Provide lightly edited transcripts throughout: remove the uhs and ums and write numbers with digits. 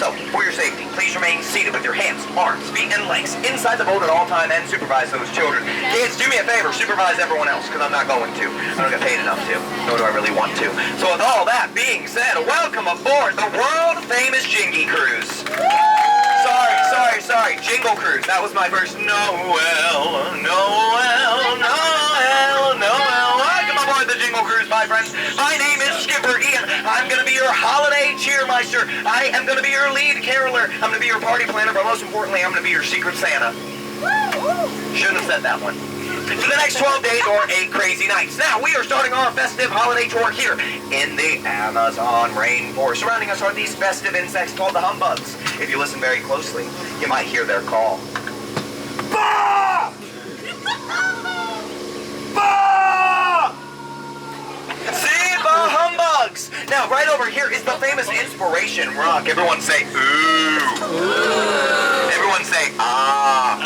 So, for your safety, please remain seated with your hands, arms, feet, and legs inside the boat at all time and supervise those children. Kids, do me a favor, supervise everyone else, because I'm not going to. I don't get paid enough to, nor do I really want to. So with all that being said, welcome aboard the world-famous Jingle Cruise. Sorry, Jingle Cruise. That was my first Noel. Welcome aboard the Jingle Cruise, my friends. My name is Skipper Ian. I'm going to be your holiday cheermeister. I am going to be your lead caroler. I'm going to be your party planner, but most importantly, I'm going to be your secret Santa. Shouldn't have said that one. For the next 12 days or 8 crazy nights. Now, we are starting our festive holiday tour here in the Amazon rainforest. Surrounding us are these festive insects called the humbugs. If you listen very closely, you might hear their call. Bah! Bah! See, the humbugs! Now, right over here is the famous Inspiration Rock. Everyone say, ooh. Everyone say, ah.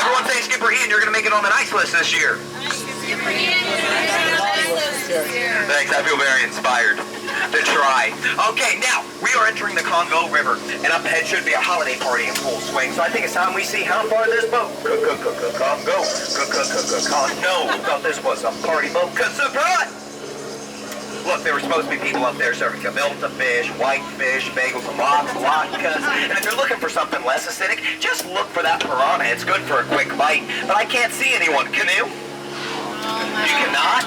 Everyone say, Skipper Ian, you're going to make it on the nice list this year. Skipper Ian, you're going to make it on the nice list this year. Thanks, I feel very inspired to try. Okay, now, we are entering the Congo River, and up ahead should be a holiday party in full swing, so I think it's time we see how far this boat Congo. No, thought this was a party boat, surprise! Look, there were supposed to be people up there serving gefilte fish, whitefish, bagels, and latkes. And if you're looking for something less acidic, just look for that piranha. It's good for a quick bite. But I can't see anyone. Canoe? You cannot?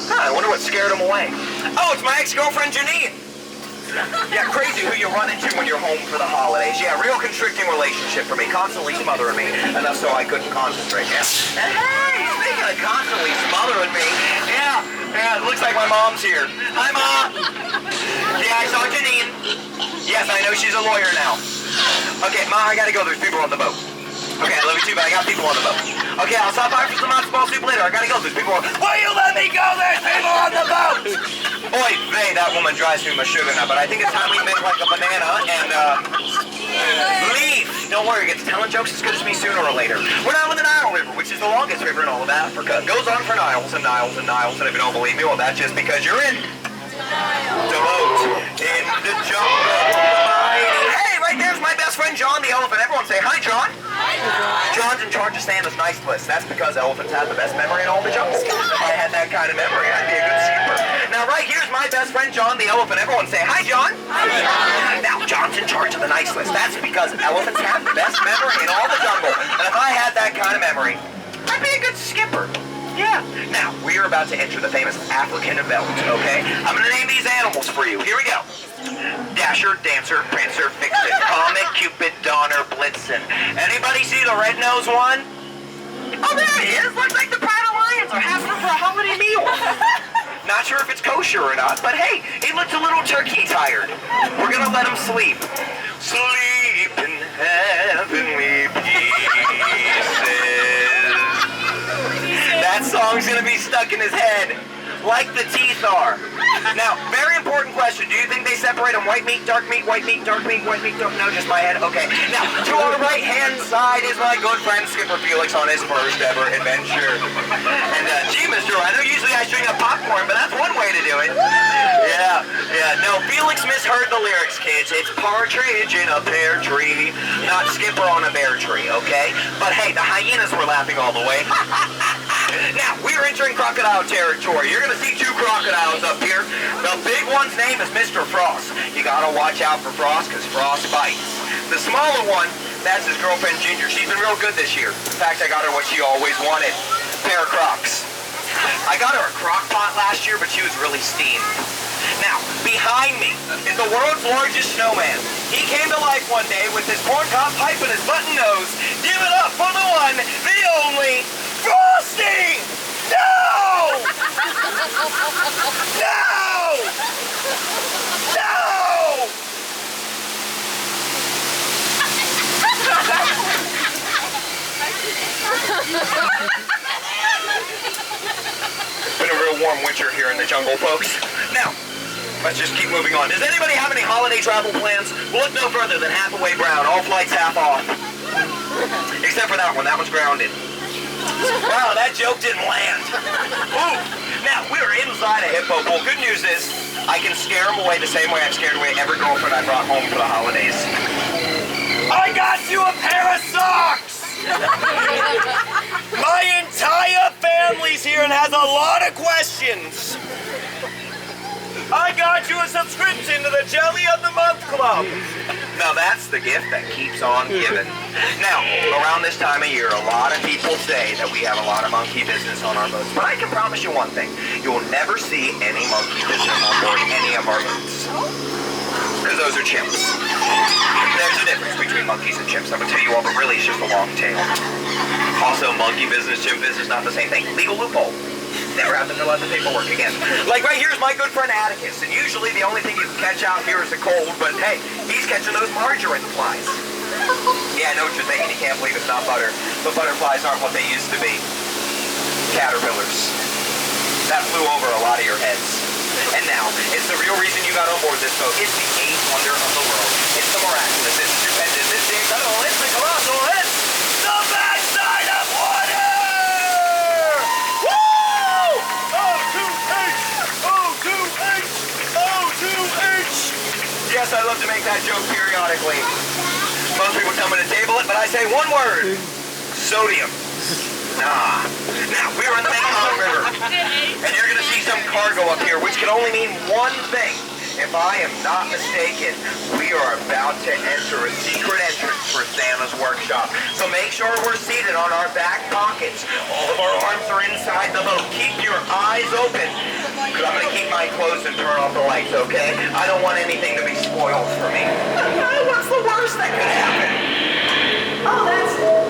Huh, I wonder what scared him away. Oh, it's my ex-girlfriend, Janine. Yeah, crazy who you run into when you're home for the holidays. Yeah, real constricting relationship for me. Constantly smothering me. Enough so I couldn't concentrate. Yeah. Hey, speaking of constantly smothering me, yeah, it looks like my mom's here. Hi, Mom. Yeah, I saw Janine. Yes, I know she's a lawyer now. Okay, Ma, I gotta go. There's people on the boat. Okay, I love you too, but I got people on the boat. Okay, I'll stop by for some hot ball soup later. I gotta go. There's people on... Will you let me go? There's people on the boat! Boy, that woman drives me my sugar now, but I think it's time we make like a banana and, leave. Don't worry, it gets telling jokes as good as me sooner or later. We're now in the Nile River, which is the longest river in all of Africa. It goes on for miles and miles and miles, and if you don't believe me, well, that's just because you're in the boat in the jungle. Hey, right there's my best friend John the elephant. Everyone say hi, John. Hi, John. John's in charge of Santa's nice list. That's because elephants have the best memory in all the jungle. If I had that kind of memory, I'd be a good skipper. Now, right here's my best friend John the elephant. Everyone say hi, John. Hi, John. Now, John's in charge of the nice list. That's because elephants have the best memory in all the jungle. And if I had that kind of memory, I'd be a good skipper. Yeah. Now, we are about to enter the famous African belt, okay? I'm going to name these animals for you. Here we go. Dasher, Dancer, Prancer, Vixen, Comet, Cupid, Donner, Blitzen. Anybody see the red-nosed one? Oh, there he is. Looks like the Pride Alliance are having him for a holiday meal. Not sure if it's kosher or not, but hey, he looks a little turkey tired. We're going to let him sleep. Sleep in heavenly pieces. That song's gonna be stuck in his head, like the teeth are. Now, very important question. Do you think they separate them white meat, dark meat, white meat, dark meat, white meat, dark... No, just my head? Okay. Now, to our right-hand side is my good friend Skipper Felix on his first ever adventure. And, gee, Mr. I know usually I string up popcorn, but that's one way to do it. Yeah. No, Felix misheard the lyrics, kids. It's partridge in a pear tree, not Skipper on a bear tree, okay? But hey, the hyenas were laughing all the way. Now, we're entering crocodile territory. You're going to see 2 crocodiles up here. The big one's name is Mr. Frost. You got to watch out for Frost because Frost bites. The smaller one, that's his girlfriend Ginger. She's been real good this year. In fact, I got her what she always wanted. A pair of Crocs. I got her a crock pot last year, but she was really steamed. Now, behind me is the world's largest snowman. He came to life one day with his corncob pipe and his button nose. Give it up for the one, the only, Frosty! No! No! No! Been a real warm winter here in the jungle, folks. Now, let's just keep moving on. Does anybody have any holiday travel plans? We'll look no further than Hathaway Brown. All flights half off. Except for that one. That one's grounded. Wow, that joke didn't land. Ooh. Now, we're inside a hippo pool. Good news is, I can scare them away the same way I've scared away every girlfriend I brought home for the holidays. I got you a pair of socks! My entire family's here and has a lot of questions. I got you a subscription to the Jelly of the Month Club. Now that's the gift that keeps on giving. Now, around this time of year, a lot of people say that we have a lot of monkey business on our boats. But I can promise you one thing. You'll never see any monkey business on board any of our boats. Because those are chimps. There's a difference between monkeys and chimps. I'm going to tell you all, but really it's just a long tail. Also, monkey business, chimp business, not the same thing. Legal loophole. Never have to fill out the paperwork again. Like right here's my good friend Atticus, and usually the only thing you can catch out here is a cold, but hey, he's catching those margarine flies. Yeah, I know what you're thinking, you can't believe it's not butter, but butterflies aren't what they used to be. Caterpillars. That flew over a lot of your heads. And now, it's the real reason you got on board this boat. It's the eighth wonder of the world. It's the miraculous, it's stupendous, it's the incredible, it's the colossal, it's the backside of water! Yes, I love to make that joke periodically. Most people tell me to table it, but I say one word. Sodium. Nah. Now, we're in the Mekong River, and you're going to see some cargo up here, which can only mean one thing. If I am not mistaken, we are about to enter a secret entrance for Santa's workshop. So make sure we're seated on our back pockets. All of our arms are inside the boat. Keep your eyes open, because I'm going to keep mine closed and turn off the lights, okay? I don't want anything to be spoiled for me. What's the worst that could happen? Oh, that's...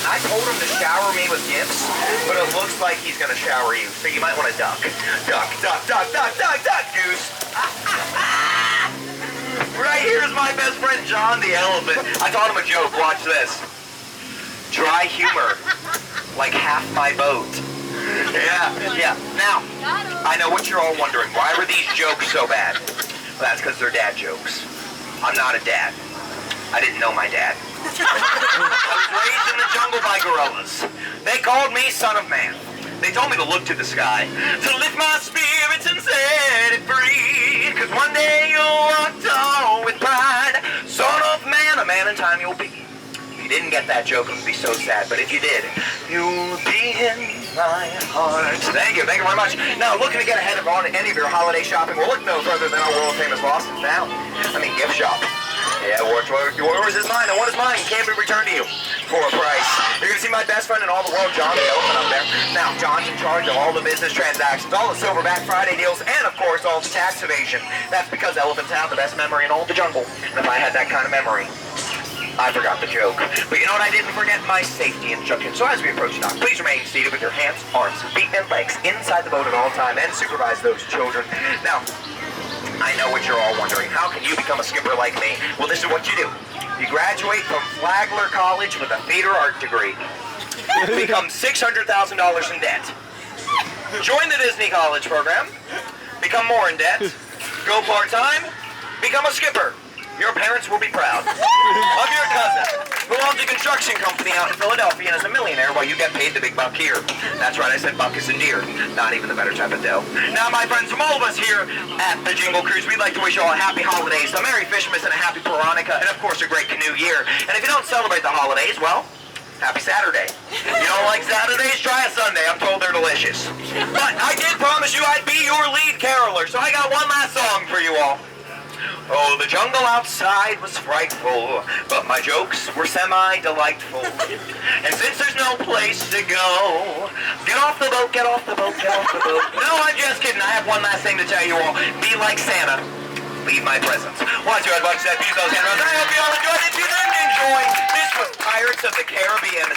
I told him to shower me with gifts, but it looks like he's going to shower you, so you might want to duck. Duck, duck, duck, duck, duck, duck, goose. Right here's my best friend John the elephant. I taught him a joke, watch this. Dry humor, like half my boat. Yeah. Now, I know what you're all wondering. Why were these jokes so bad? Well, that's because they're dad jokes. I'm not a dad. I didn't know my dad. I was raised in the jungle by gorillas. They called me son of man. They told me to look to the sky, to lift my spirits and set it free. Cause one day you'll walk tall with pride. Son of man, a man in time you'll be. If you didn't get that joke, it would be so sad. But if you did, you'll be in my heart. Thank you very much. Now, looking to get ahead of any of your holiday shopping, we'll look no further than our world-famous Lost and Found. Gift shop. Yeah, yours is mine, and what is mine can be returned to you for a price. You're going to see my best friend in all the world, John the elephant, up there. Now, John's in charge of all the business transactions, all the Silverback Friday deals, and, of course, all the tax evasion. That's because elephants have the best memory in all the jungle. And if I had that kind of memory, I forgot the joke. But you know what I didn't forget? My safety instructions. So as we approach dock, please remain seated with your hands, arms, feet, and legs inside the boat at all time, and supervise those children. Now, I know what you're all wondering. How can you become a skipper like me? Well, this is what you do. You graduate from Flagler College with a theater art degree. Become $600,000 in debt. Join the Disney College program. Become more in debt. Go part-time. Become a skipper. Your parents will be proud of your cousin, who owns a construction company out in Philadelphia and is a millionaire while you get paid the big buck here. That's right, I said buck is in deer, not even the better type of dough. Now, my friends, from all of us here at the Jingle Cruise, we'd like to wish you all a happy holidays, a Merry Fishmas and a Happy Veronica, and of course a great Canoe Year. And if you don't celebrate the holidays, well, happy Saturday. You don't like Saturdays? Try a Sunday. I'm told they're delicious. But I did promise you I'd be your lead caroler, so I got one last song for you all. Oh, the jungle outside was frightful, but my jokes were semi-delightful. And since there's no place to go, get off the boat, get off the boat, get off the boat. No, I'm just kidding. I have one last thing to tell you all. Be like Santa. Leave my presents. Watch you at Bucks at Bezos and Rose. I hope you all enjoyed it. If you didn't enjoy, this was Pirates of the Caribbean.